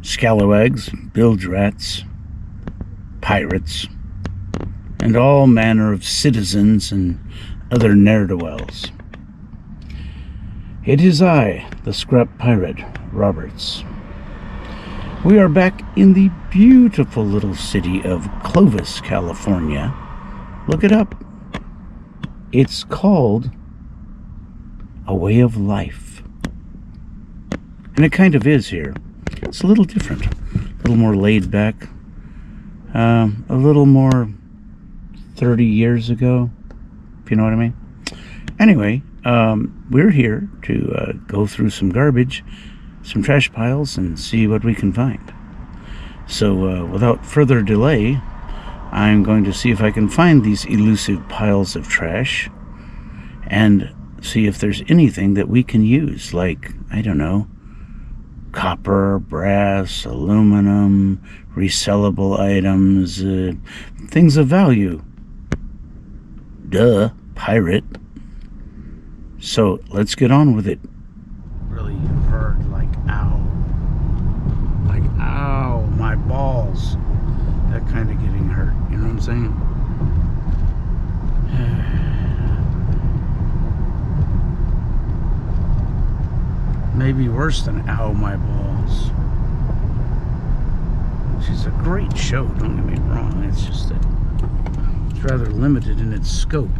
scalawags, bilge rats, pirates, and all manner of citizens and other ne'er-do-wells. It is I, the scrap pirate, Roberts. We are back in the beautiful little city of Clovis, California. Look it up. It's called A Way of Life. And it kind of is here. It's a little different, a little more laid back, a little more 30 years ago, if you know what I mean. Anyway, we're here to go through some garbage, some trash piles, and see what we can find. So without further delay, I'm going to see if I can find these elusive piles of trash and see if there's anything that we can use, like, I don't know, copper, brass, aluminum, resellable items, things of value. Duh, pirate. So let's get on with it. Really hard, like ow. Like ow, my balls. That kind of getting hurt, you know what I'm saying? Maybe worse than ow, my balls. Which is a great show, don't get me wrong. It's just that it's rather limited in its scope.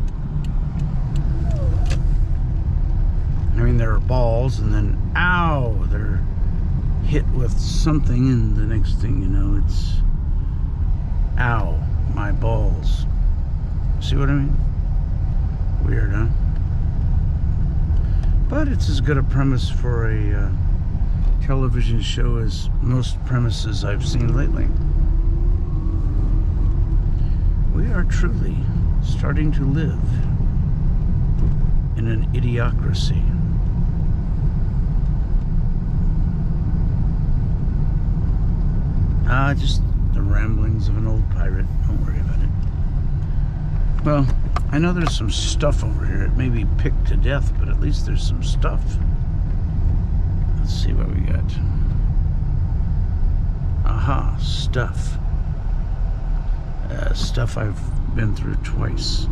I mean, there are balls, and then ow, they're hit with something, and the next thing you know, it's ow, my balls. See what I mean? Weird, huh? But it's as good a premise for a television show as most premises I've seen lately. We are truly starting to live in an idiocracy. Just the ramblings of an old pirate. Don't worry about it. Well, I know there's some stuff over here. It may be picked to death, but at least there's some stuff. Let's see what we got. Aha, stuff. Stuff I've been through twice.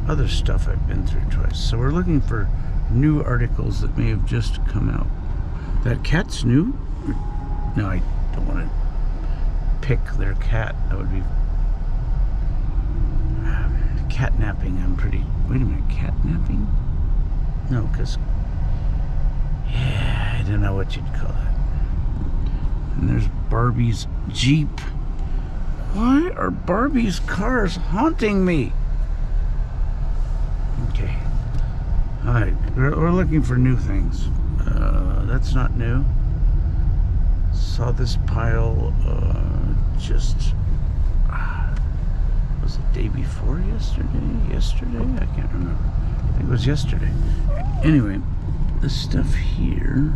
Other stuff I've been through twice. So we're looking for new articles that may have just come out. That cat's new? No, I don't want to pick their cat. That would be catnapping. I'm pretty... Wait a minute, catnapping? No, because... Yeah, I don't know what you'd call it. And there's Barbie's Jeep. Why are Barbie's cars haunting me? Okay. Alright, we're looking for new things. That's not new. Saw this pile just... was it day before yesterday? Yesterday? I can't remember. I think it was yesterday. Anyway, this stuff here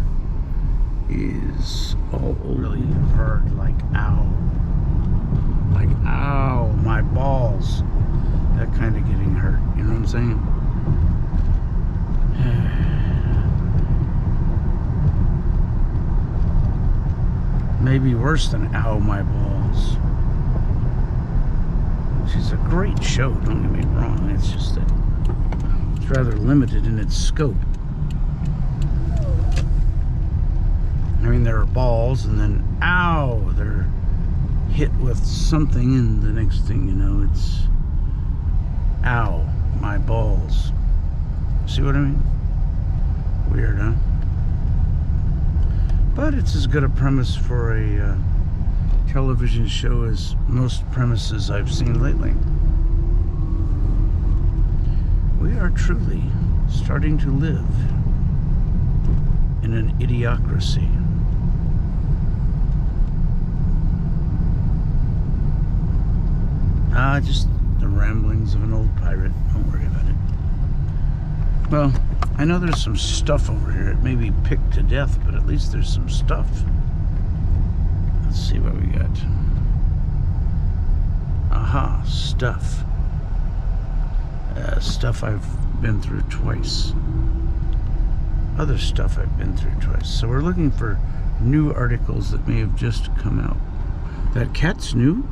is all really hard, like ow. Like ow, my balls. That kind of getting hurt, you know what I'm saying? Maybe worse than ow, my balls. Which is a great show, don't get me wrong. It's just that it's rather limited in its scope. I mean, there are balls, and then ow, they're hit with something, and the next thing you know, it's ow, my balls. See what I mean? Weird, huh? But it's as good a premise for a television show as most premises I've seen lately. We are truly starting to live in an idiocracy. Just the ramblings of an old pirate. Don't worry about it. Well, I know there's some stuff over here. It may be picked to death, but at least there's some stuff. Let's see what we got. Aha, stuff. Stuff I've been through twice. Other stuff I've been through twice. So we're looking for new articles that may have just come out. That cat's new?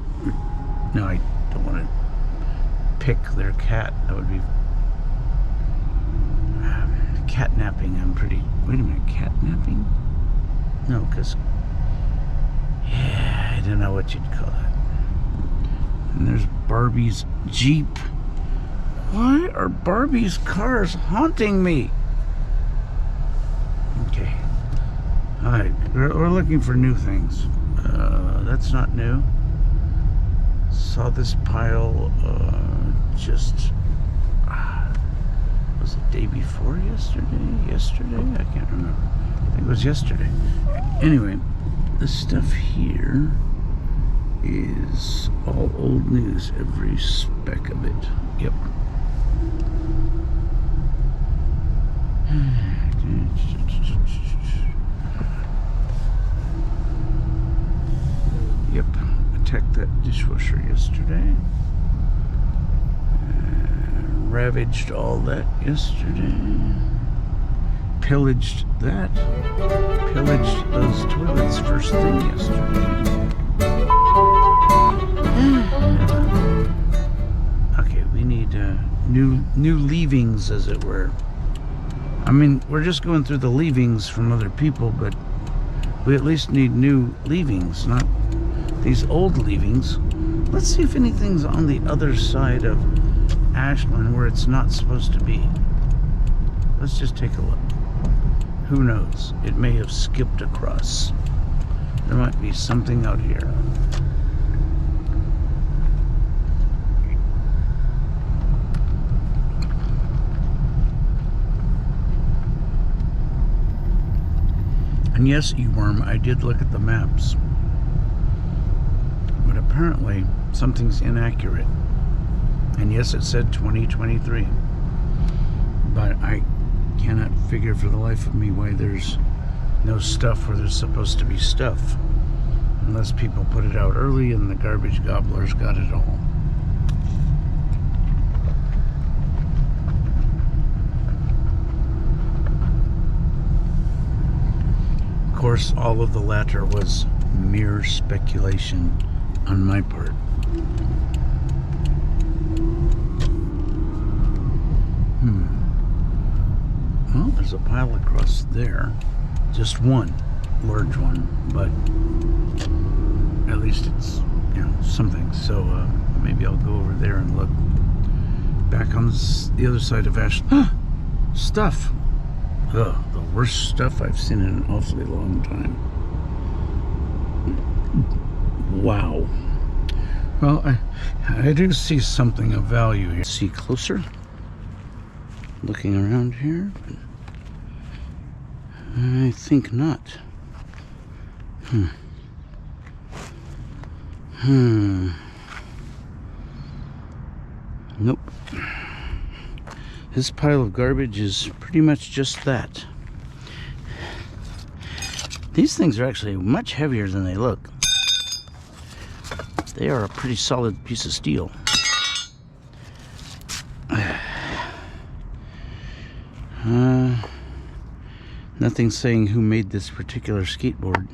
No, I don't want to pick their cat. That would be catnapping. Wait a minute, catnapping? No, because I don't know what you'd call it. And there's Barbie's Jeep. Why are Barbie's cars haunting me? Okay. Alright, we're looking for new things. That's not new. Saw this pile was it day before yesterday? Yesterday? I can't remember. I think it was yesterday. Anyway, this stuff here is all old news, every speck of it. Yep. Yep, attacked that dishwasher yesterday. Ravaged all that yesterday. Pillaged that. Pillaged those toilets first thing yesterday. Okay, we need new leavings, as it were. I mean, we're just going through the leavings from other people, but we at least need new leavings, not these old leavings. Let's see if anything's on the other side of Ashland where it's not supposed to be. Let's just take a look. Who knows? It may have skipped across. There might be something out here. And yes, eWorm, I did look at the maps. But apparently, something's inaccurate. And yes, it said 2023. But I cannot figure for the life of me why there's no stuff where there's supposed to be stuff. Unless people put it out early and the garbage gobblers got it all. Of course, all of the latter was mere speculation on my part. Well, there's a pile across there. Just one large one, but at least it's, something. So maybe I'll go over there and look. Back on the other side of Ashland. Stuff. Ugh, the worst stuff I've seen in an awfully long time. Wow. Well, I do see something of value here. See closer? Looking around here? I think not. Nope. This pile of garbage is pretty much just that. These things are actually much heavier than they look. They are a pretty solid piece of steel. Nothing saying who made this particular skateboard.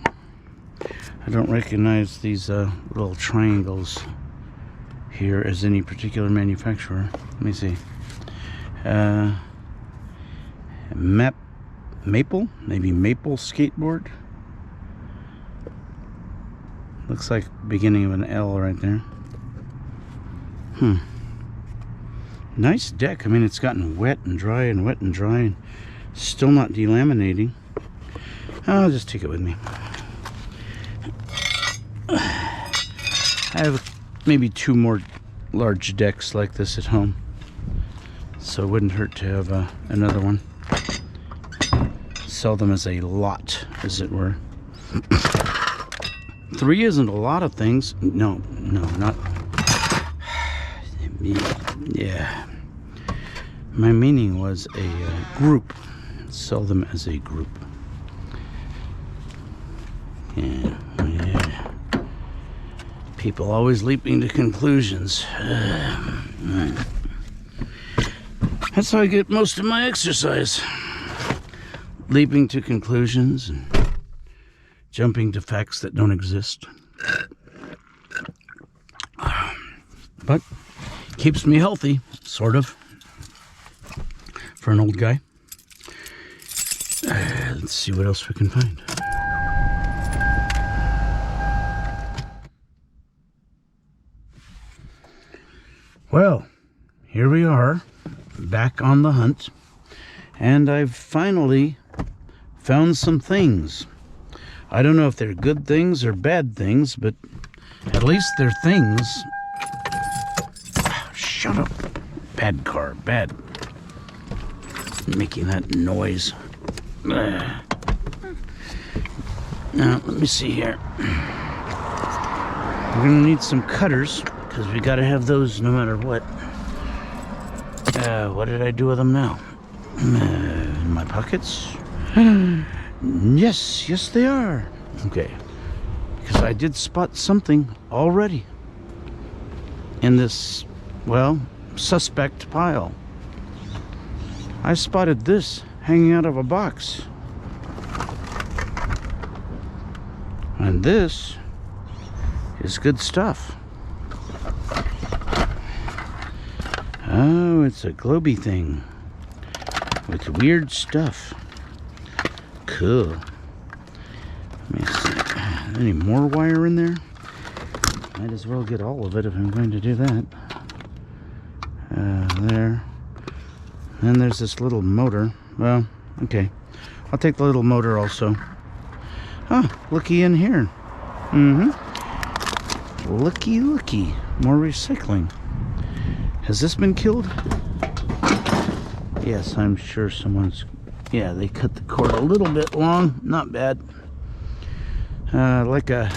I don't recognize these little triangles here as any particular manufacturer. Let me see. Maple? Maybe Maple skateboard? Looks like beginning of an L right there. Nice deck. I mean, it's gotten wet and dry and wet and dry and still not delaminating. I'll just take it with me. I have maybe 2 more large decks like this at home, so it wouldn't hurt to have another one. Sell them as a lot, as it were. 3 isn't a lot of things. No, not. Yeah. My meaning was a group. Sell them as a group. Yeah. People always leaping to conclusions. That's how I get most of my exercise. Leaping to conclusions and jumping to facts that don't exist. But keeps me healthy, sort of, for an old guy. Let's see what else we can find. Well, here we are, back on the hunt, and I've finally found some things. I don't know if they're good things or bad things, but at least they're things. Shut up. Bad car, bad. Making that noise. Now, let me see here. We're gonna need some cutters, because we gotta have those no matter what. What did I do with them now? In my pockets? Yes, they are. Okay. Because I did spot something already in this, well, suspect pile. I spotted this hanging out of a box. And this is good stuff. Oh, it's a globy thing with weird stuff. Cool. Let me see. Any more wire in there? Might as well get all of it if I'm going to do that. There. Then there's this little motor. Well, okay. I'll take the little motor also. Oh, looky in here. Looky. More recycling. Has this been killed? Yes, I'm sure someone's... Yeah, they cut the cord a little bit long. Not bad. Like a...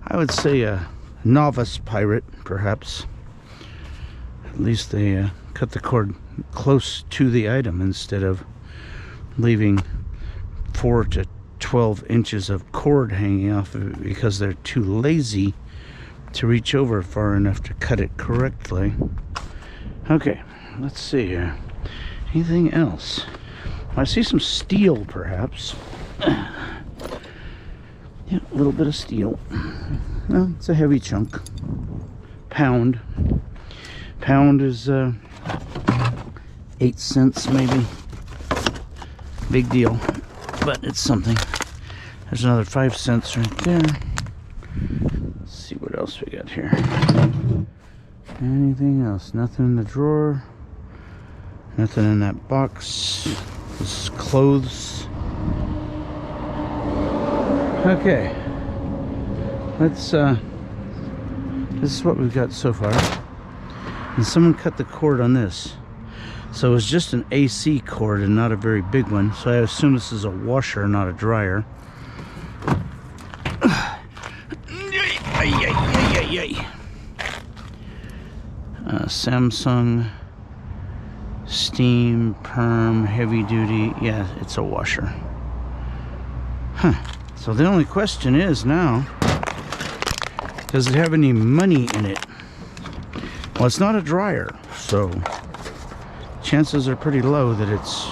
I would say a novice pirate, perhaps. At least they cut the cord close to the item instead of leaving 4 to 12 inches of cord hanging off of it because they're too lazy to reach over far enough to cut it correctly. Okay, let's see here. Anything else? I see some steel, perhaps. Yeah, a little bit of steel. Well, it's a heavy chunk. Pound. Pound is 8 cents, maybe. Big deal, but it's something. There's another 5 cents right there. Let's see what else we got here. Anything else? Nothing in the drawer. Nothing in that box. This is clothes. Okay. Let's, this is what we've got so far. And someone cut the cord on this. So it was just an AC cord and not a very big one. So I assume this is a washer, not a dryer. Samsung steam perm heavy duty. Yeah, it's a washer. Huh. So the only question is now, does it have any money in it? Well, it's not a dryer, so chances are pretty low that it's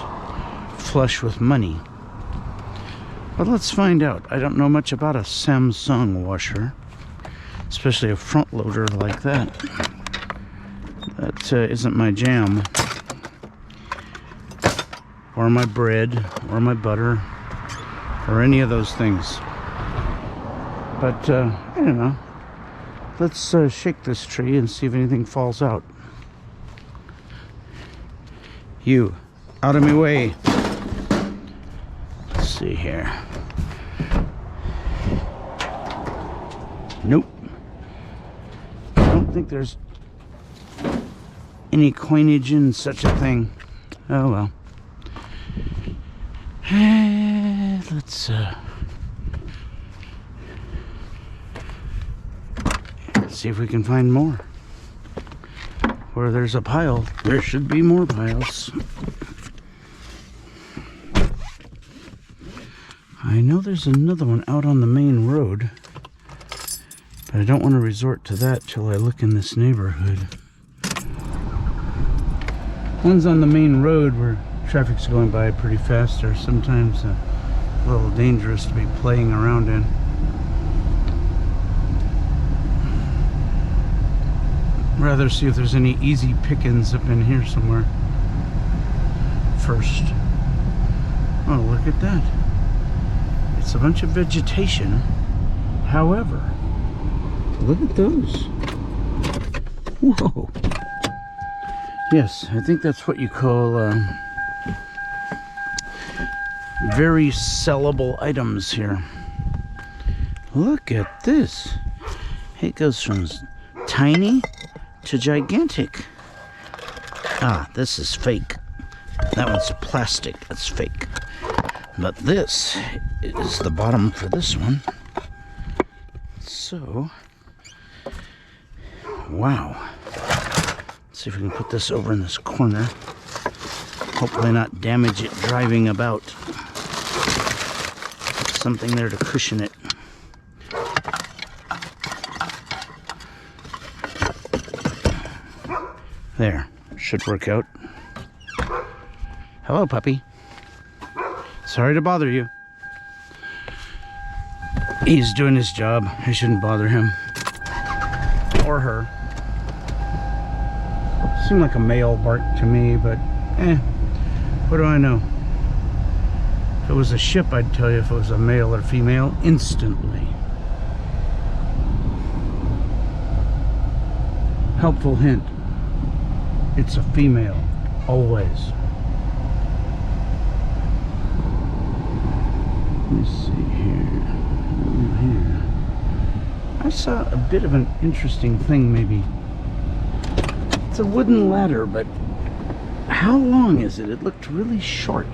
flush with money. But let's find out. I don't know much about a Samsung washer, especially a front loader like that. That isn't my jam. Or my bread, or my butter, or any of those things. But, I don't know. Let's shake this tree and see if anything falls out. You, out of my way. Let's see here. Nope. I don't think there's any coinage in such a thing. Oh well. Let's see if we can find more. Where there's a pile, there should be more piles. I know there's another one out on the main road, but I don't want to resort to that till I look in this neighborhood. One's on the main road where traffic's going by pretty fast, or sometimes a little dangerous to be playing around in. Rather see if there's any easy pickings up in here somewhere first. Oh, look at that. It's a bunch of vegetation. However, look at those. Whoa. Yes, I think that's what you call very sellable items here. Look at this. It goes from tiny to gigantic. Ah, this is fake. That one's plastic. That's fake. But this is the bottom for this one. So, wow. Let's see if we can put this over in this corner. Hopefully not damage it driving about. Something there to cushion it. There, should work out. Hello, puppy. Sorry to bother you. He's doing his job. I shouldn't bother him. Or her. Seemed like a male bark to me, but what do I know? If it was a ship, I'd tell you if it was a male or female instantly. Helpful hint. It's a female, always. Let me see here. Here. I saw a bit of an interesting thing, maybe. It's a wooden ladder, but how long is it? It looked really short.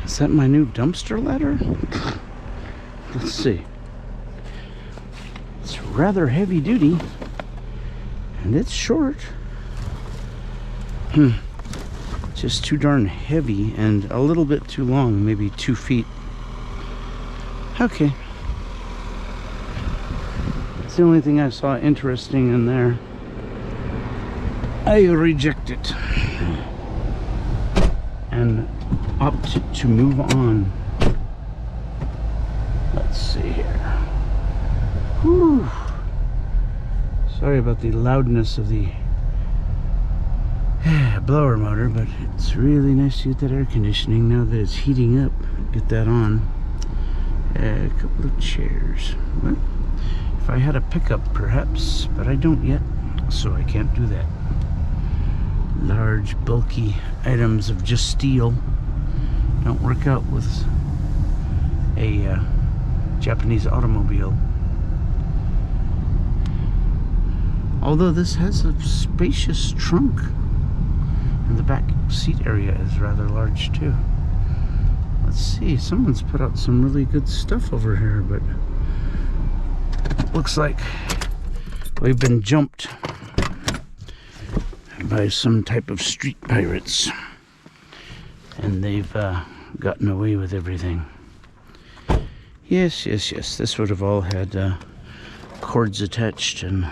Is that my new dumpster ladder? Let's see. It's rather heavy duty, and it's short. Just too darn heavy and a little bit too long, maybe 2 feet. Okay. It's the only thing I saw interesting in there. I reject it and opt to move on. Let's see here. Whew. Sorry about the loudness of the blower motor, but it's really nice to get that air conditioning now that it's heating up. Get that on. A couple of chairs. But if I had a pickup, perhaps, but I don't yet, so I can't do that. Large, bulky items of just steel don't work out with a Japanese automobile. Although this has a spacious trunk, and the back seat area is rather large too. Let's see, someone's put out some really good stuff over here, but looks like we've been jumped by some type of street pirates, and they've gotten away with everything. Yes, this would have all had cords attached, and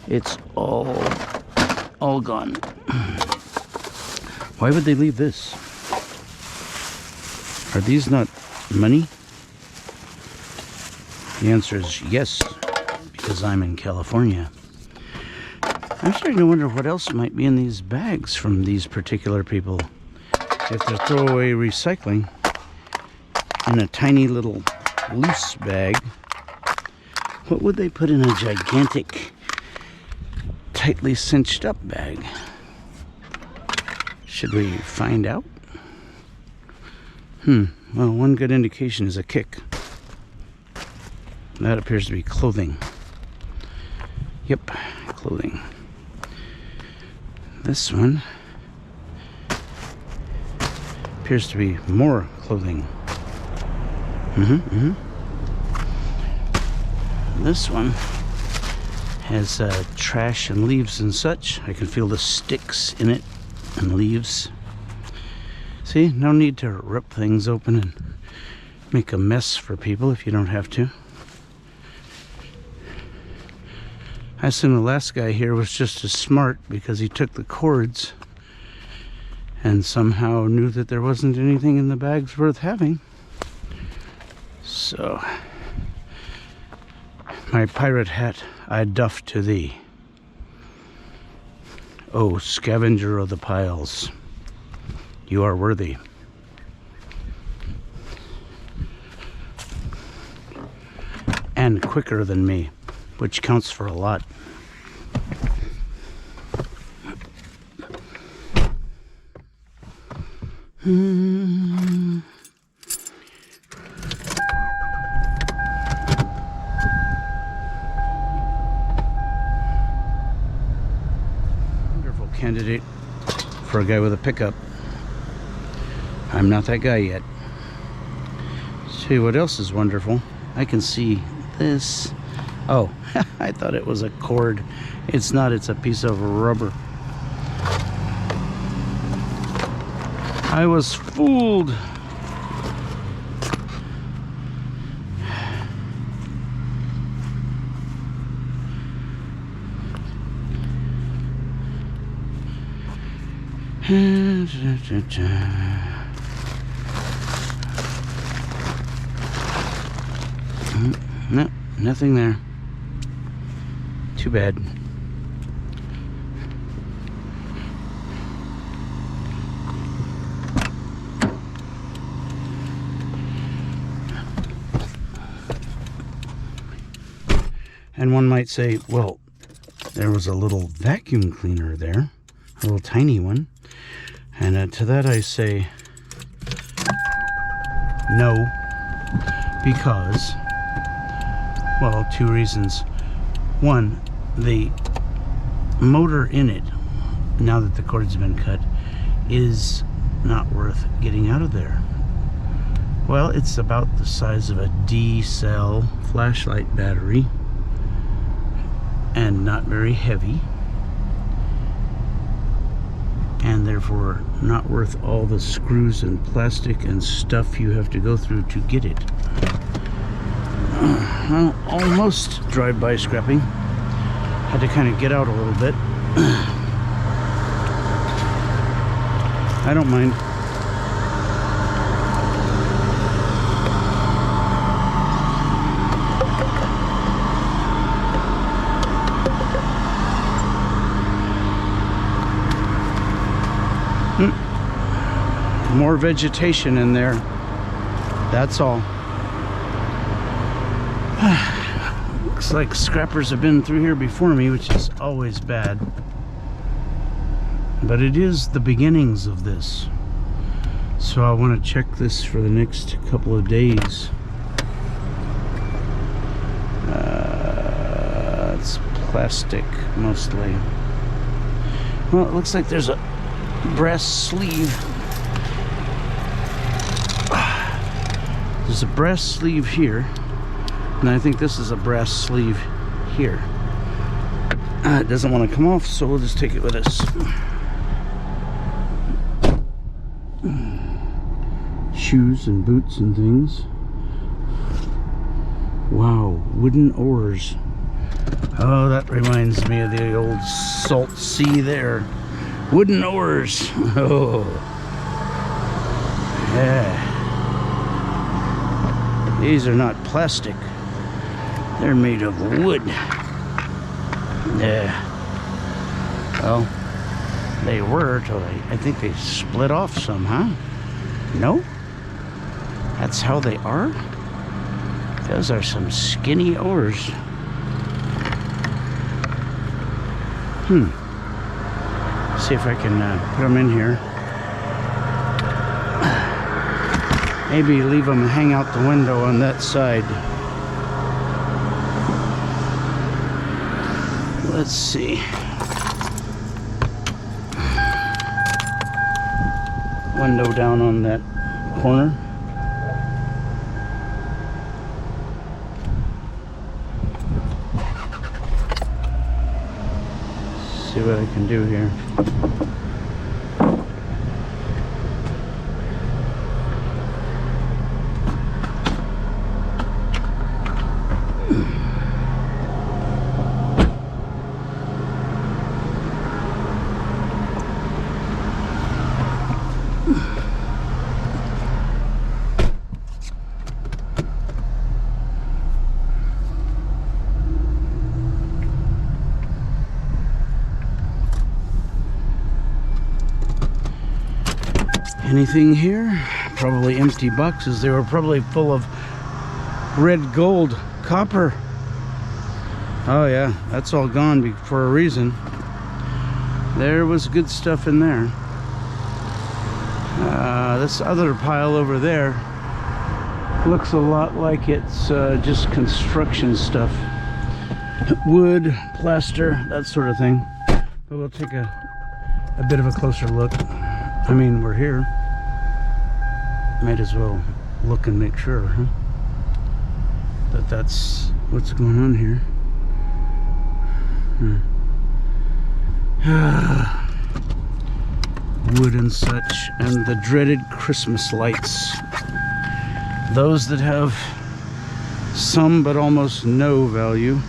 it's all gone. Why would they leave this? Are these not money? The answer is yes, because I'm in California. I'm starting to wonder what else might be in these bags from these particular people. If they're throwaway recycling in a tiny little loose bag, what would they put in a gigantic, tightly cinched up bag? Should we find out? Well, one good indication is a kick. That appears to be clothing. Yep, clothing. This one appears to be more clothing. This one has trash and leaves and such. I can feel the sticks in it and leaves. See, no need to rip things open and make a mess for people if you don't have to. I assume the last guy here was just as smart because he took the cords and somehow knew that there wasn't anything in the bags worth having. So, my pirate hat I doff to thee. O scavenger of the piles, you are worthy. And quicker than me, which counts for a lot. Wonderful candidate for a guy with a pickup. I'm not that guy yet. See what else is wonderful? I can see this. Oh, I thought it was a cord. It's not, it's a piece of rubber. I was fooled. No, nothing there. Too bad. And one might say, well, there was a little vacuum cleaner there, a little tiny one. And to that I say, no, because, well, two reasons. One, the motor in it, now that the cord's been cut, is not worth getting out of there. Well, it's about the size of a D-cell flashlight battery and not very heavy, and therefore not worth all the screws and plastic and stuff you have to go through to get it. Well, almost drive-by scrapping. Had to kind of get out a little bit. I don't mind. More vegetation in there. That's all. Looks like scrappers have been through here before me, which is always bad. But it is the beginnings of this. So I want to check this for the next couple of days. It's plastic mostly. Well, it looks like there's a brass sleeve. There's a brass sleeve here, and I think this is a brass sleeve here. It doesn't want to come off, so we'll just take it with us. Shoes and boots and things. Wow, wooden oars. Oh, that reminds me of the old salt sea there. Wooden oars. Oh, yeah. These are not plastic. They're made of wood. Yeah. Well, they were till I think they split off somehow. No? That's how they are? Those are some skinny oars. See if I can put them in here. Maybe leave them hang out the window on that side. Let's see. Window down on that corner. See what I can do here. Anything here? Probably empty boxes. They were probably full of red gold, copper. Oh yeah, that's all gone for a reason. There was good stuff in there. This other pile over there looks a lot like it's just construction stuff. Wood, plaster, that sort of thing. But we'll take a bit of a closer look. I mean, we're here. Might as well look and make sure, huh? That that's what's going on here. Wood and such, and the dreaded Christmas lights. Those that have some but almost no value.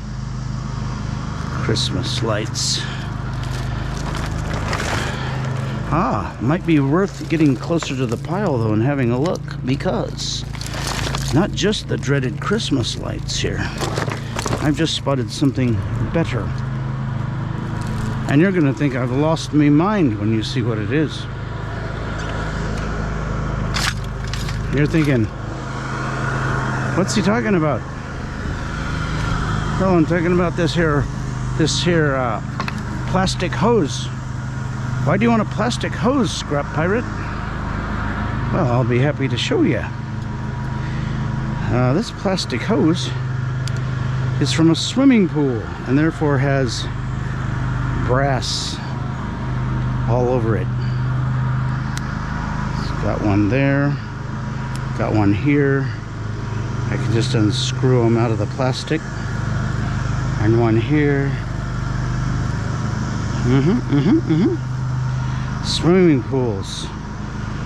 Christmas lights. Might be worth getting closer to the pile though and having a look, because not just the dreaded Christmas lights here. I've just spotted something better. And you're gonna think I've lost my mind when you see what it is. You're thinking, what's he talking about? Well, I'm talking about this here plastic hose. Why do you want a plastic hose, Scrap Pirate? Well, I'll be happy to show you. This plastic hose is from a swimming pool and therefore has brass all over it. It's got one there, got one here. I can just unscrew them out of the plastic, and one here. Swimming pools,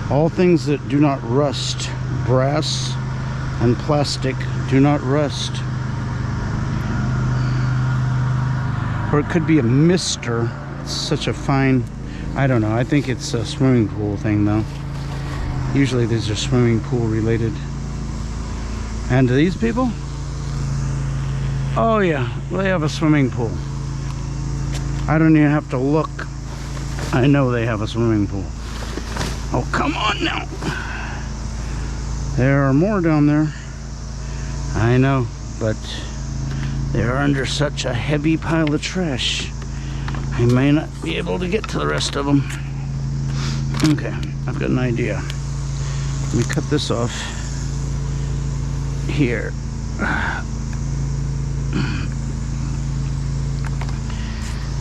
all things that do not rust. Brass and plastic do not rust. Or it could be a mister. It's such a fine, I don't know. I think it's a swimming pool thing though. Usually these are swimming pool related. And to these people? Oh yeah, they have a swimming pool. I don't even have to look. I know they have a swimming pool. Oh, come on now. There are more down there. I know, but they're under such a heavy pile of trash. I may not be able to get to the rest of them. Okay, I've got an idea. Let me cut this off here.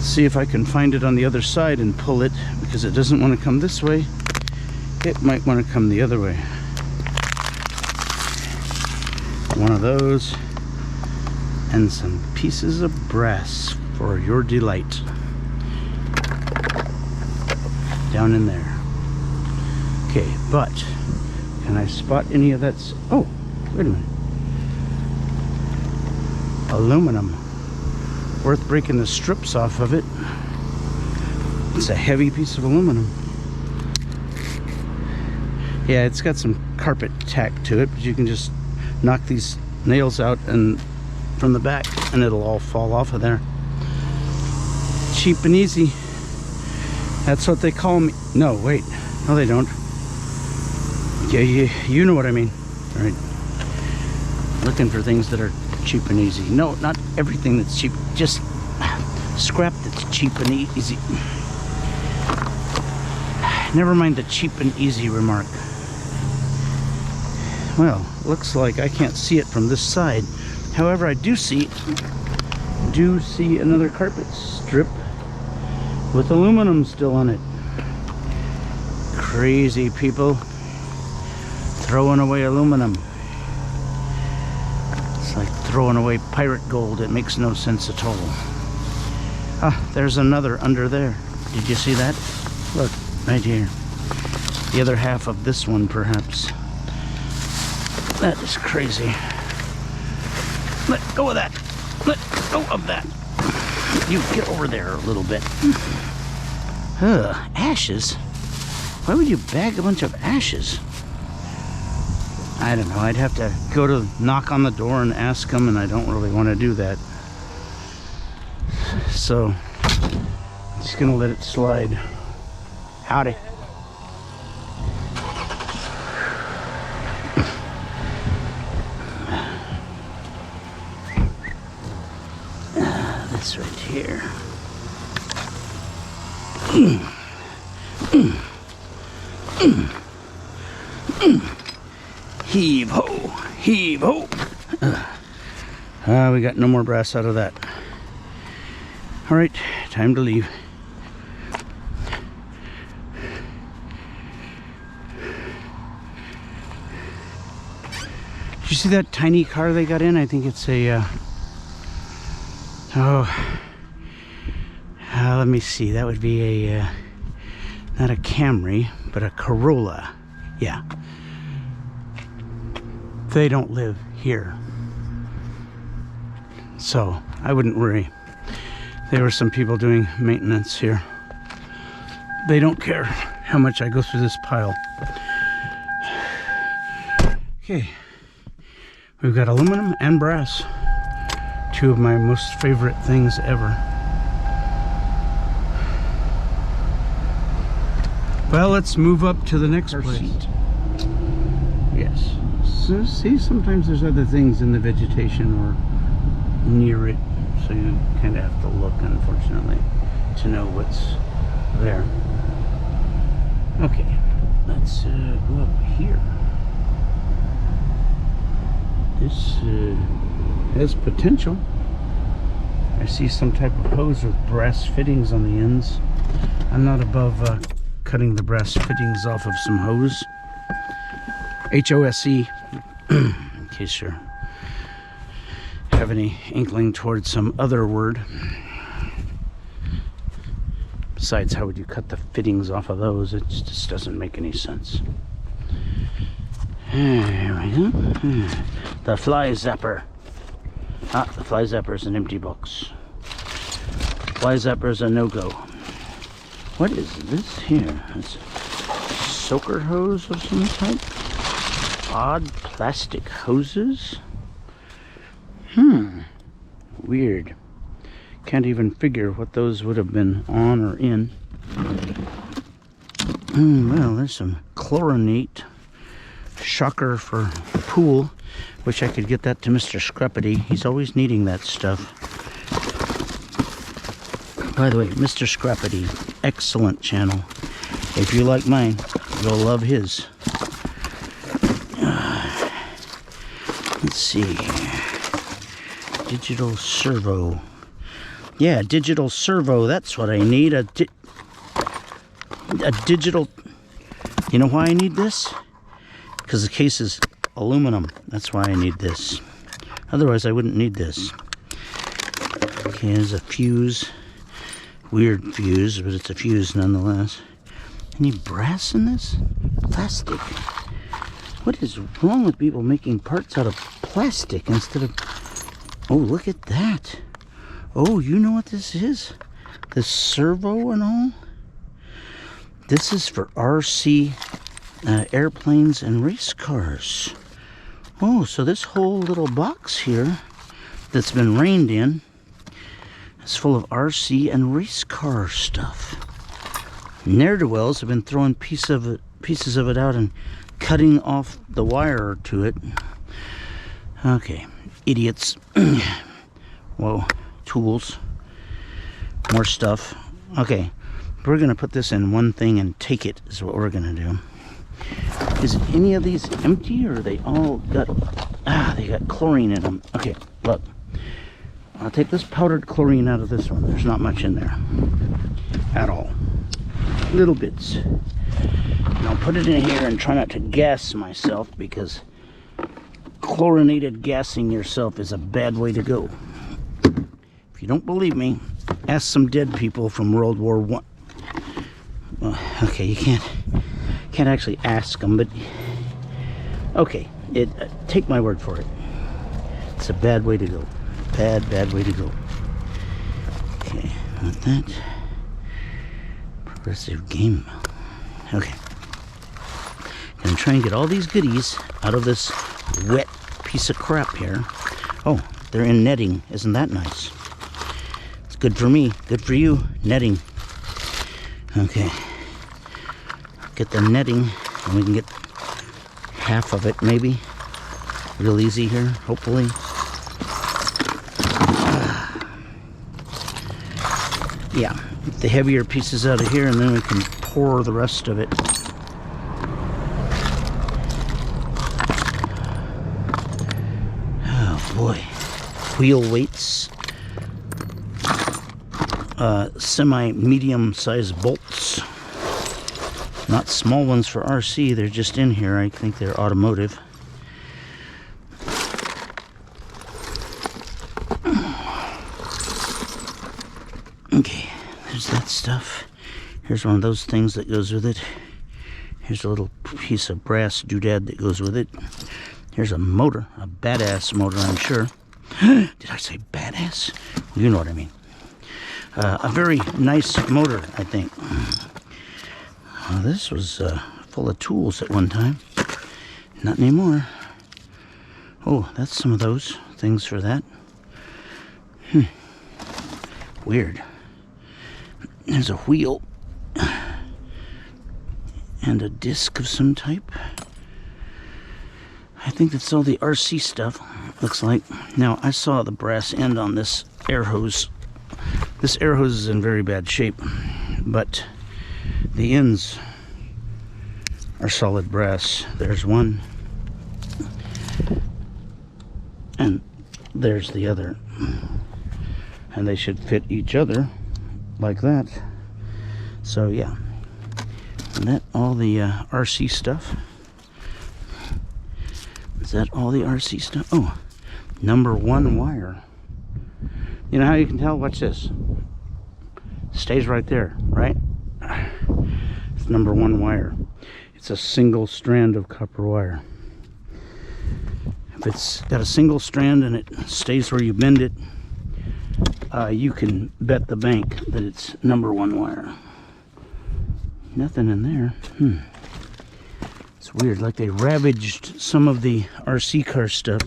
See if I can find it on the other side and pull it, because it doesn't want to come this way. It might want to come the other way. One of those and some pieces of brass for your delight. Down in there. Okay, but can I spot any of that? Oh, wait a minute. Aluminum. Worth breaking the strips off of it. It's a heavy piece of aluminum. Yeah, it's got some carpet tack to it, but you can just knock these nails out and from the back and it'll all fall off of there. Cheap and easy. That's what they call me. No, wait. No, they don't. Yeah, you know what I mean. All right. Looking for things that are cheap and easy. No, not everything that's cheap. Just scrap that's cheap and easy. Never mind the cheap and easy remark. Well, looks like I can't see it from this side. However, I do see another carpet strip with aluminum still on it. Crazy people throwing away aluminum. It's like throwing away pirate gold. It makes no sense at all. Ah, there's another under there. Did you see that? Look, right here. The other half of this one, perhaps. That is crazy. Let go of that. Let go of that. You get over there a little bit. Ashes? Why would you bag a bunch of ashes? I don't know. I'd have to go to knock on the door and ask them, and I don't really want to do that. So, I'm just going to let it slide. Howdy. here. Heave ho, heave ho. We got no more brass out of that. All right, time to leave. Did you see that tiny car they got in? I think it's a, let me see. That would be a, not a Camry, but a Corolla. Yeah. They don't live here, so I wouldn't worry. There were some people doing maintenance here. They don't care how much I go through this pile. Okay, we've got aluminum and brass, two of my most favorite things ever. Well, let's move up to the next place. Yes. So, see, sometimes there's other things in the vegetation or near it, so you kind of have to look, unfortunately, to know what's there. Okay, let's go up here. This has potential. I see some type of hose with brass fittings on the ends. I'm not above cutting the brass fittings off of some hose. HOSE, in case you have any inkling towards some other word. Besides, how would you cut the fittings off of those? It just doesn't make any sense. There we go. The fly zapper. Ah, the fly zapper is an empty box. Fly zapper is a no-go. What is this here? It's a soaker hose of some type? Odd plastic hoses? Weird. Can't even figure what those would have been on or in. Well, there's some chlorinate. Shocker for pool. Wish I could get that to Mr. Scruppity. He's always needing that stuff. By the way, Mr. Scruppity, excellent channel. If you like mine, you'll love his. Let's see. Digital servo. Yeah, digital servo. That's what I need. A digital. You know why I need this? Because the case is aluminum. That's why I need this. Otherwise, I wouldn't need this. Okay, there's a fuse. Weird fuse, but it's a fuse nonetheless. Any brass in this? Plastic. What is wrong with people making parts out of plastic instead of... Oh, look at that. Oh, you know what this is? The servo and all? This is for RC airplanes and race cars. Oh, so this whole little box here that's been reined in is full of RC and race car stuff. Ne'er-do-wells have been throwing pieces of it out and cutting off the wire to it. Okay, idiots. Whoa, tools. More stuff. Okay, we're gonna put this in one thing and take it is what we're gonna do. Is any of these empty, or are they all got... they got chlorine in them. Okay, look. I'll take this powdered chlorine out of this one. There's not much in there at all. Little bits. And I'll put it in here and try not to gas myself, because chlorinated gassing yourself is a bad way to go. If you don't believe me, ask some dead people from World War I. Well, okay, you can't actually ask them, but okay, take my word for it. It's a bad way to go. Bad way to go. Okay, not that. Progressive game. Okay. Gonna try and get all these goodies out of this wet piece of crap here. Oh, they're in netting. Isn't that nice? It's good for me. Good for you. Netting. Okay. Get the netting, and we can get half of it, maybe. Real easy here, hopefully. Yeah, get the heavier pieces out of here, and then we can pour the rest of it. Oh boy. Wheel weights. Semi-medium sized bolts. Not small ones for RC, they're just in here. I think they're automotive. Okay, there's that stuff. Here's one of those things that goes with it. Here's a little piece of brass doodad that goes with it. Here's a motor, a badass motor, I'm sure. Did I say badass? You know what I mean. A very nice motor, I think. This was full of tools at one time. Not anymore. Oh, that's some of those things for that. Weird. There's a wheel and a disc of some type. I think that's all the RC stuff, looks like. Now, I saw the brass end on this air hose. This air hose is in very bad shape, but the ends are solid brass. There's one, and there's the other. And they should fit each other like that. So yeah, and that all the RC stuff. Is that all the RC stuff? Oh, number 1 wire. You know how you can tell? Watch this. Stays right there, right? It's number 1 wire. It's a single strand of copper wire. If it's got a single strand and it stays where you bend it, you can bet the bank that it's number 1 wire. Nothing in there. It's weird, like they ravaged some of the RC car stuff.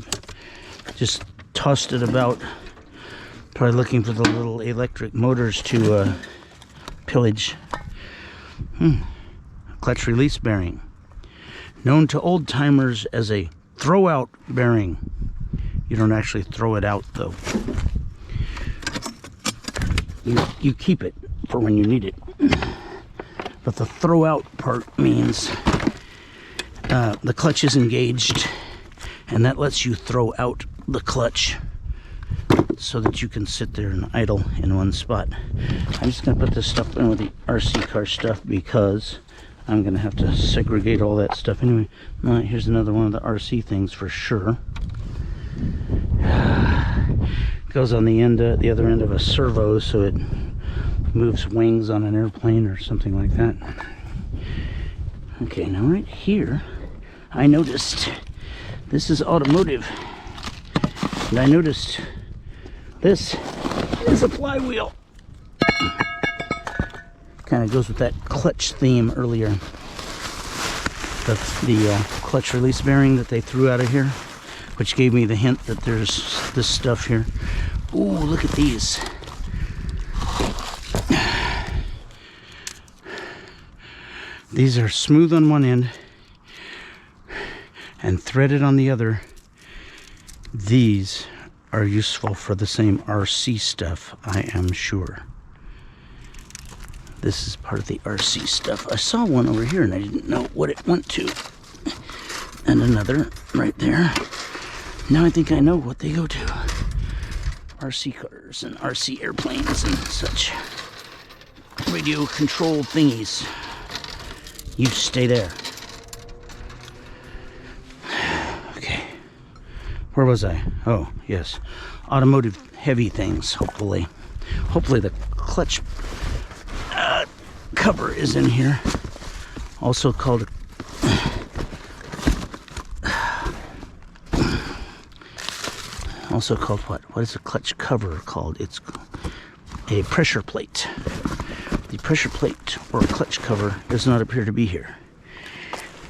Just tossed it about. Probably looking for the little electric motors to pillage. Clutch release bearing. Known to old timers as a throw out bearing. You don't actually throw it out though. You keep it for when you need it. But the throw out part means the clutch is engaged, and that lets you throw out the clutch so that you can sit there and idle in one spot. I'm just going to put this stuff in with the RC car stuff because I'm going to have to segregate all that stuff anyway. Here's another one of the RC things for sure. Goes on the end, the other end of a servo, so it moves wings on an airplane or something like that. Okay, now right here, I noticed this is automotive, and I noticed this is a flywheel. Kind of goes with that clutch theme earlier. The clutch release bearing that they threw out of here, which gave me the hint that there's this stuff here. Ooh, look at these. These are smooth on one end and threaded on the other. These are useful for the same RC stuff, I am sure. This is part of the RC stuff. I saw one over here and I didn't know what it went to. And another right there. Now I think I know what they go to. RC cars and RC airplanes and such. Radio control thingies. You stay there. Okay. Where was I? Oh, yes. Automotive heavy things, hopefully. Hopefully the clutch cover is in here. Also called what? What is a clutch cover called? It's a pressure plate. The pressure plate or clutch cover does not appear to be here.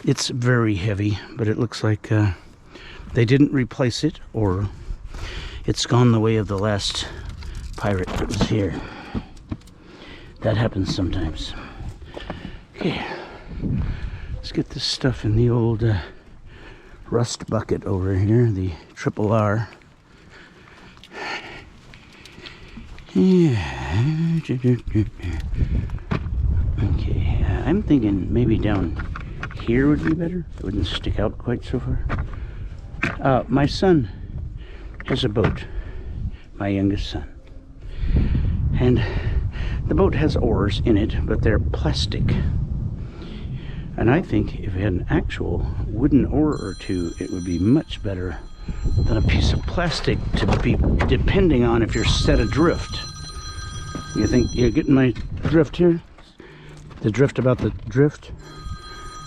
It's very heavy, but it looks like they didn't replace it, or it's gone the way of the last pirate that was here. That happens sometimes. Okay, let's get this stuff in the old rust bucket over here, the RRR. Yeah. Okay, I'm thinking maybe down here would be better. It wouldn't stick out quite so far. My son has a boat, my youngest son. And the boat has oars in it, but they're plastic. And I think if it had an actual wooden oar or two, it would be much better than a piece of plastic to be depending on if you're set adrift. You think you're getting my drift here? The drift about the drift?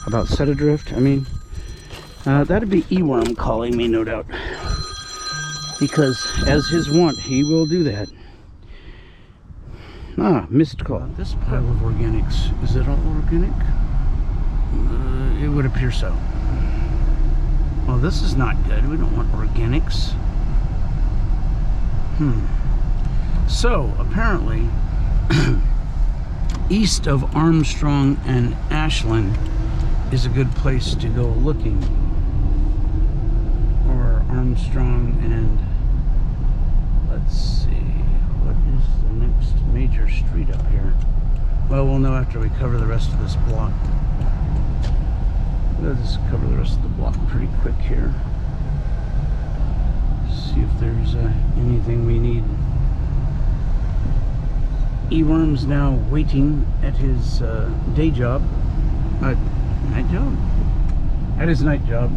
About set adrift, I mean. That'd be Eworm calling me, no doubt. Because, as his wont, he will do that. Missed call. This pile of organics, is it all organic? It would appear so. Well, this is not good. We don't want organics. So, apparently, east of Armstrong and Ashland is a good place to go looking. Or Armstrong and, let's see, what is the next major street up here? Well, we'll know after we cover the rest of this block. We'll just cover the rest of the block pretty quick here. See if there's anything we need. Eworm's now waiting at his day job. Night job? At his night job.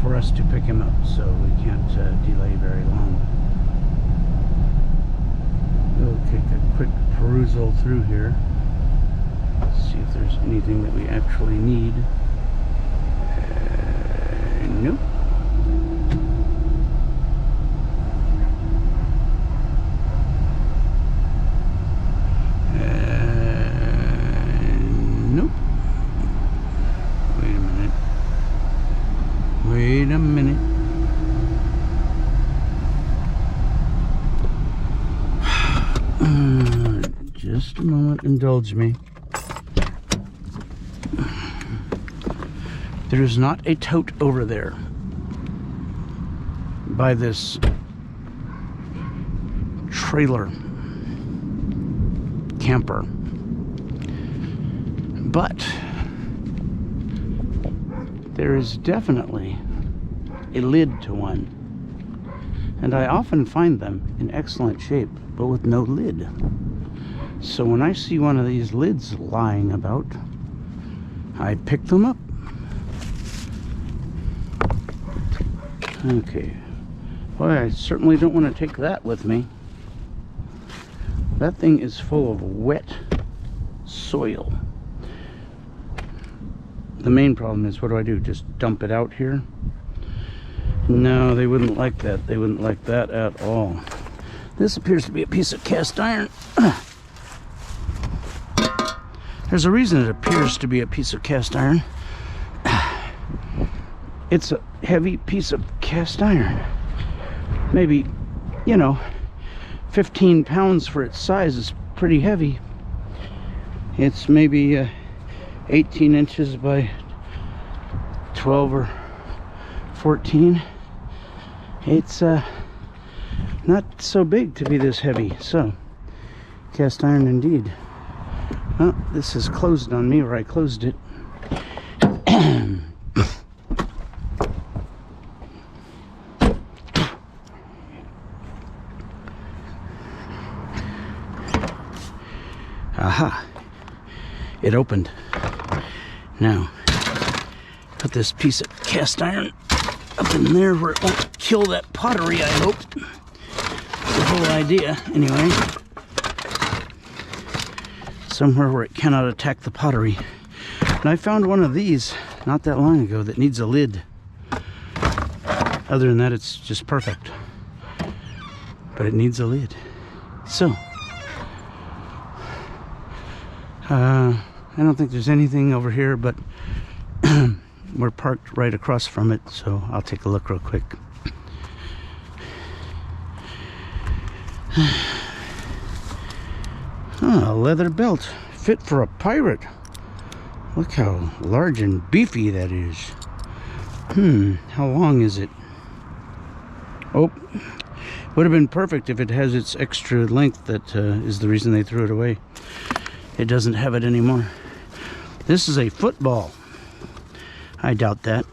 For us to pick him up, so we can't delay very long. We'll take a quick perusal through here. See if there's anything that we actually need. Nope. Nope. Wait a minute. Wait a minute. Just a moment, indulge me. There's not a tote over there by this trailer camper, but there is definitely a lid to one, and I often find them in excellent shape but with no lid. So when I see one of these lids lying about, I pick them up. Okay, boy, I certainly don't want to take that with me. That thing is full of wet soil. The main problem is, what do I do? Just dump it out here? No, they wouldn't like that. They wouldn't like that at all. This appears to be a piece of cast iron. There's a reason it appears to be a piece of cast iron. It's a heavy piece of cast iron. Maybe, 15 pounds for its size is pretty heavy. It's maybe 18 inches by 12 or 14. It's not so big to be this heavy. So, cast iron indeed. Well, this is closed on me, or I closed it. Aha, it opened. Now, put this piece of cast iron up in there where it won't kill that pottery, I hope. That's the whole idea, anyway. Somewhere where it cannot attack the pottery. And I found one of these not that long ago that needs a lid. Other than that, it's just perfect. But it needs a lid. So, I don't think there's anything over here, but we're parked right across from it, so I'll take a look real quick. A leather belt, fit for a pirate. Look how large and beefy that is. How long is it? Oh, Would have been perfect if it has its extra length that is the reason they threw it away. It doesn't have it anymore. This is a football. I doubt that.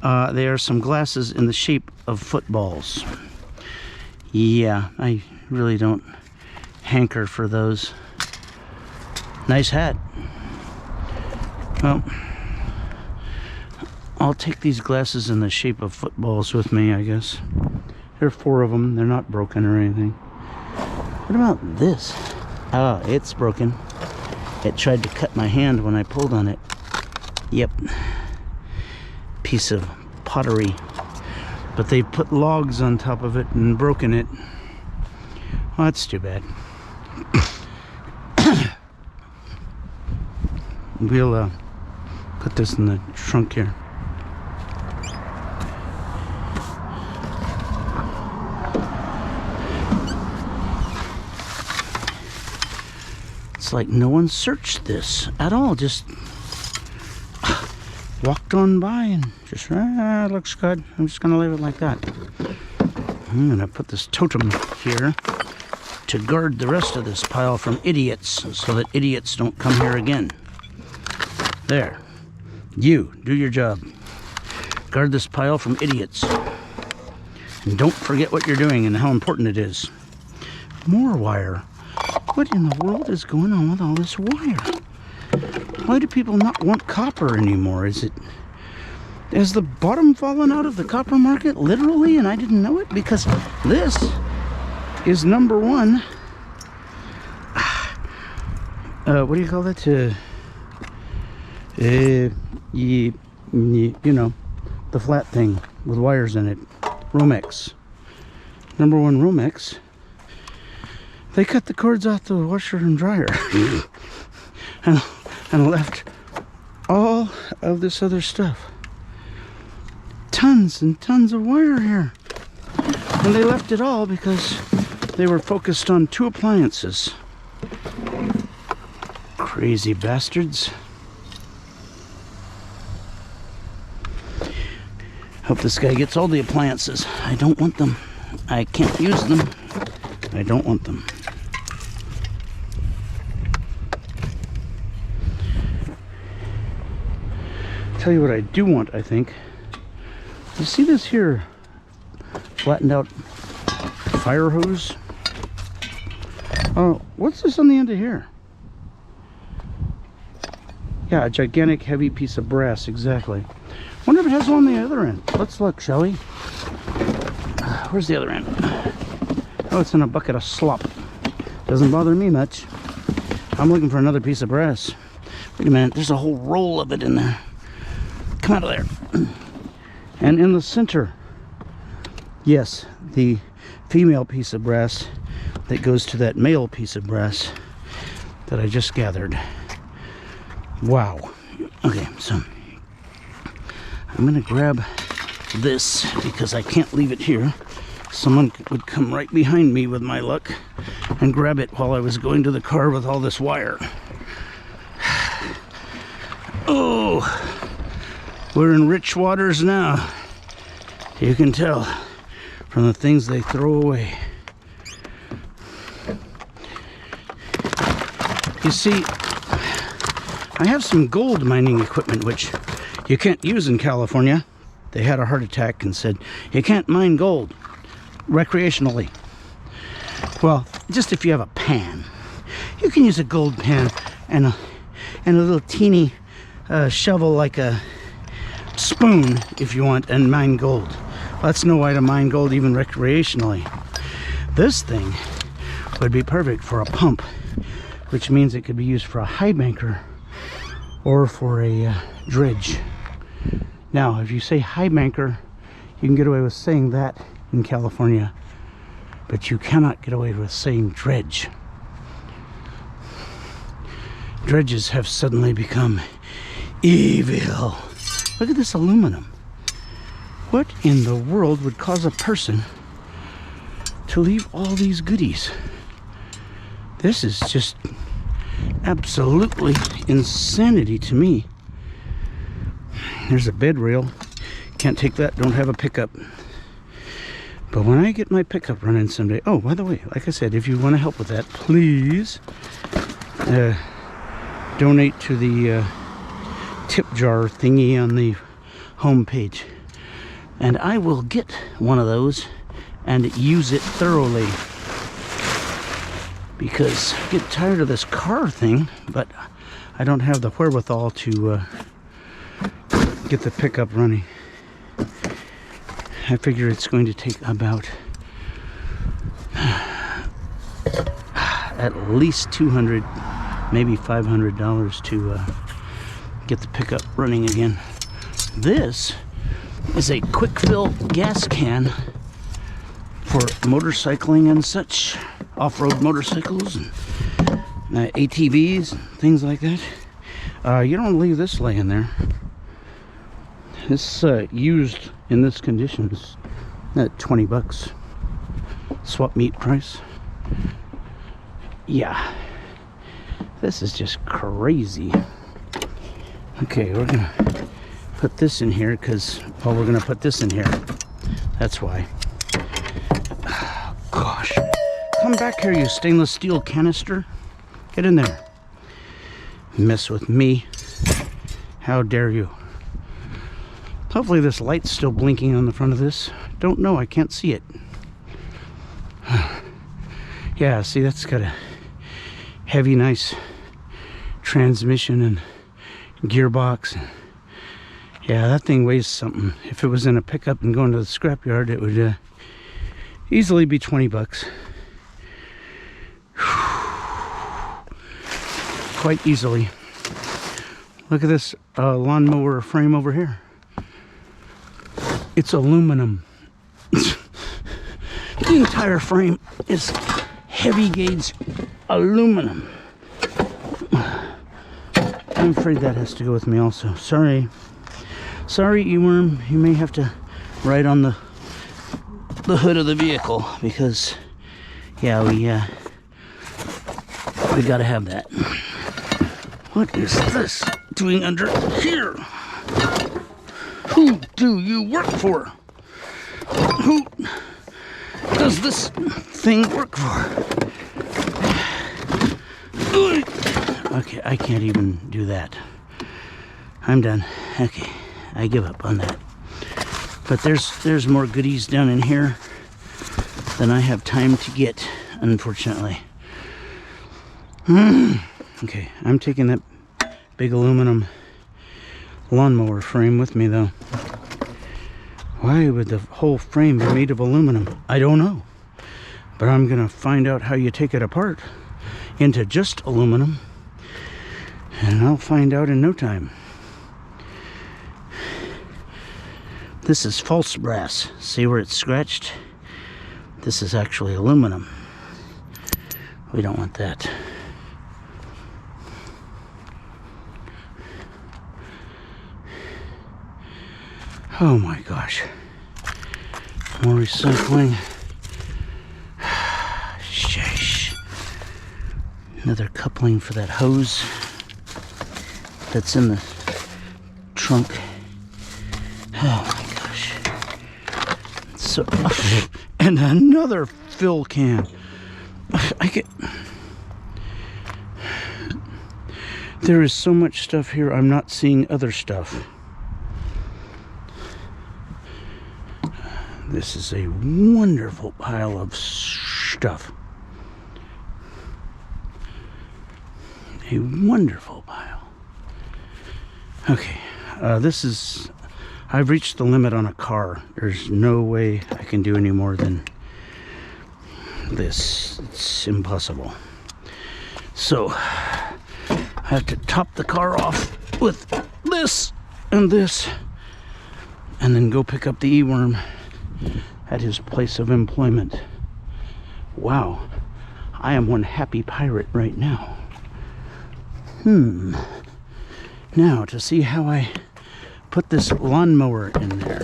There are some glasses in the shape of footballs. Yeah, I really don't hanker for those. Nice hat. Well, I'll take these glasses in the shape of footballs with me, I guess. There are 4 of them. They're not broken or anything. What about this? Oh, it's broken. It tried to cut my hand when I pulled on it. Yep. Piece of pottery. But they put logs on top of it and broken it. Well, that's too bad. We'll put this in the trunk here. It's like no one searched this at all. Just walked on by and just, it looks good. I'm just gonna leave it like that. I'm gonna put this totem here to guard the rest of this pile from idiots, so that idiots don't come here again. There. You, do your job. Guard this pile from idiots. And don't forget what you're doing and how important it is. More wire. What in the world is going on with all this wire? Why do people not want copper anymore? Has the bottom fallen out of the copper market, literally, and I didn't know it? Because this is number 1. What do you call that? You know, the flat thing with wires in it. Romex. Number 1 Romex. They cut the cords off the washer and dryer and left all of this other stuff. Tons and tons of wire here. And they left it all because they were focused on 2 appliances. Crazy bastards. Hope this guy gets all the appliances. I don't want them. I can't use them. I don't want them. Tell you what I do want, I think. You see this here flattened out fire hose? Oh, what's this on the end of here? Yeah, a gigantic heavy piece of brass, exactly. Wonder if it has one on the other end. Let's look, shall we? Where's the other end? Oh, it's in a bucket of slop. Doesn't bother me much. I'm looking for another piece of brass. Wait a minute, there's a whole roll of it in there. Come out of there. And in the center, yes, the female piece of brass that goes to that male piece of brass that I just gathered. Wow. Okay, so I'm gonna grab this because I can't leave it here. Someone would come right behind me with my luck and grab it while I was going to the car with all this wire. Oh, we're in rich waters now. You can tell from the things they throw away. You see, I have some gold mining equipment which you can't use in California. They had a heart attack and said, you can't mine gold recreationally. Well, just if you have a pan. You can use a gold pan and a little teeny shovel like a spoon if you want and mine gold. Well, that's no way to mine gold even recreationally. This thing would be perfect for a pump, which means it could be used for a high banker or for a dredge. Now, if you say high banker, you can get away with saying that in California, but you cannot get away with saying dredge. Dredges have suddenly become evil. Look at this aluminum. What in the world would cause a person to leave all these goodies? This is just absolutely insanity to me. There's a bed rail. Can't take that, don't have a pickup. But when I get my pickup running someday, oh, by the way, like I said, if you want to help with that, please donate to the tip jar thingy on the home page. And I will get one of those and use it thoroughly. Because I get tired of this car thing, but I don't have the wherewithal to get the pickup running. I figure it's going to take about at least $200, maybe $500 to get the pickup running again. This is a quick fill gas can for motorcycling and such, off-road motorcycles and ATVs and things like that. You don't leave this laying there. This used in this condition is at 20 bucks. Swap meet price. Yeah. This is just crazy. Okay, we're gonna put this in here because, well, we're gonna put this in here. That's why. Oh, gosh. Come back here, you stainless steel canister. Get in there. Mess with me. How dare you? Hopefully this light's still blinking on the front of this. Don't know, I can't see it. Yeah, see, that's got a heavy, nice transmission and gearbox. Yeah, that thing weighs something. If it was in a pickup and going to the scrapyard, it would easily be 20 bucks. Quite easily. Look at this lawnmower frame over here. It's aluminum. The entire frame is heavy gauge aluminum. I'm afraid that has to go with me also. Sorry. Sorry, E-worm. You may have to ride on the hood of the vehicle because, yeah, we gotta have that. What is this doing under here? Who do you work for? Who does this thing work for? Okay, I can't even do that. I'm done. Okay, I give up on that. But there's more goodies down in here than I have time to get, unfortunately. Okay, I'm taking that big aluminum lawnmower frame with me, though. Why would the whole frame be made of aluminum? I don't know. But I'm gonna find out how you take it apart into just aluminum, and I'll find out in no time. This is false brass. See where it's scratched? This is actually aluminum. We don't want that. Oh my gosh. More recycling. Sheesh. Another coupling for that hose that's in the trunk. Oh my gosh. So, and another fill can. There is so much stuff here, I'm not seeing other stuff. This is a wonderful pile of stuff. A wonderful pile. Okay, I've reached the limit on a car. There's no way I can do any more than this. It's impossible. So, I have to top the car off with this, and then go pick up the E-worm at his place of employment. Wow, I am one happy pirate right now. Now, to see how I put this lawnmower in there.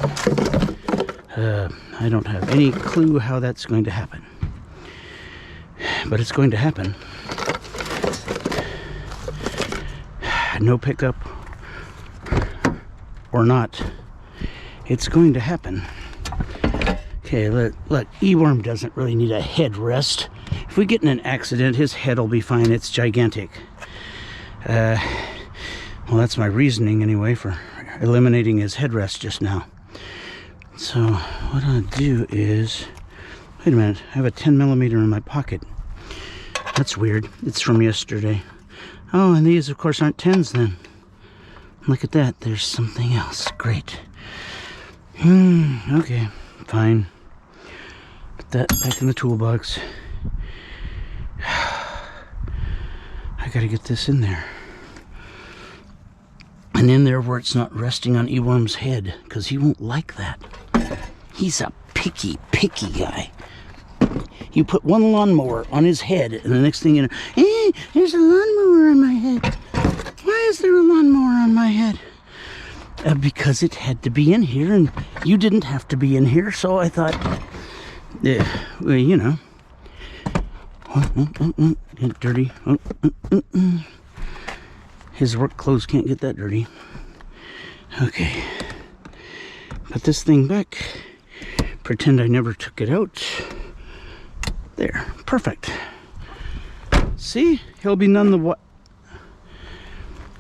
I don't have any clue how that's going to happen. But it's going to happen. No pickup or not, it's going to happen. Okay, look, E-worm doesn't really need a headrest. If we get in an accident, his head will be fine. It's gigantic. Well, that's my reasoning anyway for eliminating his headrest just now. So what I'll do is, wait a minute, I have a 10mm in my pocket. That's weird. It's from yesterday. Oh, and these of course aren't 10s then. Look at that, there's something else. Great. Okay, fine. Put that back in the toolbox. I gotta get this in there. And in there where it's not resting on E-worm's head, because he won't like that. He's a picky guy. You put one lawnmower on his head, and the next thing you know, there's a lawnmower on my head. Why is there a lawnmower on my head? Because it had to be in here, and you didn't have to be in here, so I thought, well, you know. Get dirty. His work clothes can't get that dirty. Okay. Put this thing back. Pretend I never took it out. There. Perfect. See? He'll be none the what.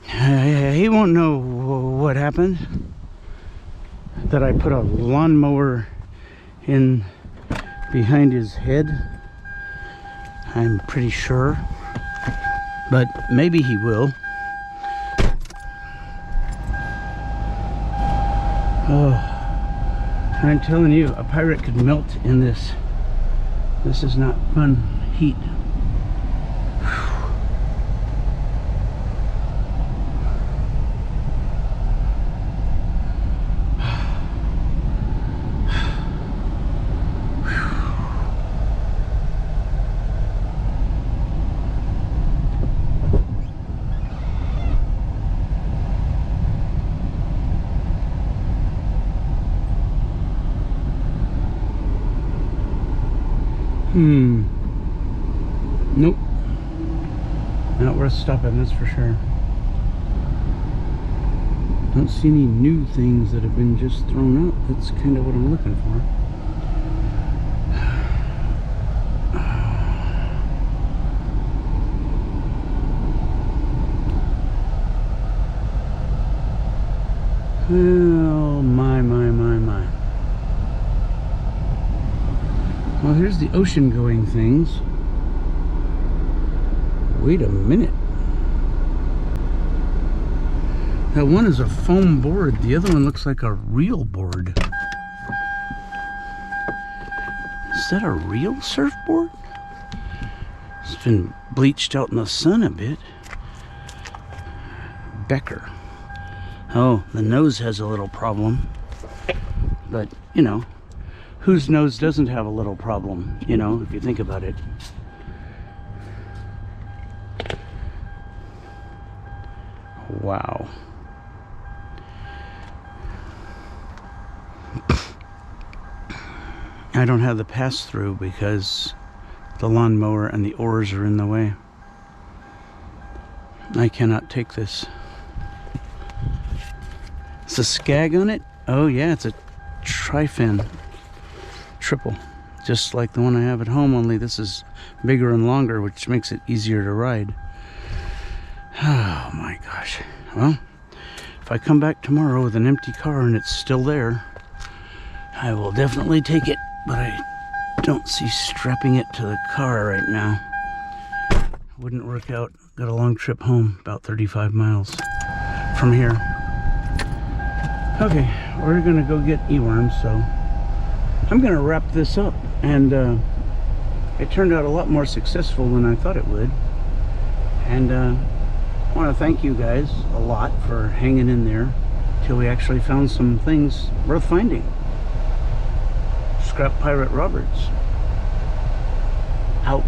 He won't know what happened. That I put a lawnmower in behind his head. I'm pretty sure. But maybe he will. Oh, I'm telling you, a pirate could melt in this. This is not fun heat. Nope. Not worth stopping, that's for sure. Don't see any new things that have been just thrown out. That's kind of what I'm looking for. Oh, my. Well, here's the ocean-going things. Wait a minute. That one is a foam board. The other one looks like a real board. Is that a real surfboard? It's been bleached out in the sun a bit. Becker. Oh, the nose has a little problem. But, you know, whose nose doesn't have a little problem, you know, if you think about it. Wow. I don't have the pass-through because the lawnmower and the oars are in the way. I cannot take this. It's a skag on it? Oh yeah, it's a tri-fin triple. Just like the one I have at home, only this is bigger and longer, which makes it easier to ride. Oh my gosh. Well, if I come back tomorrow with an empty car and it's still there, I will definitely take it, but I don't see strapping it to the car right now. Wouldn't work out. Got a long trip home, about 35 miles from here. Okay, we're gonna go get E-worms, so I'm gonna wrap this up, and it turned out a lot more successful than I thought it would. And I want to thank you guys a lot for hanging in there till we actually found some things worth finding. Scrap Pirate Roberts out.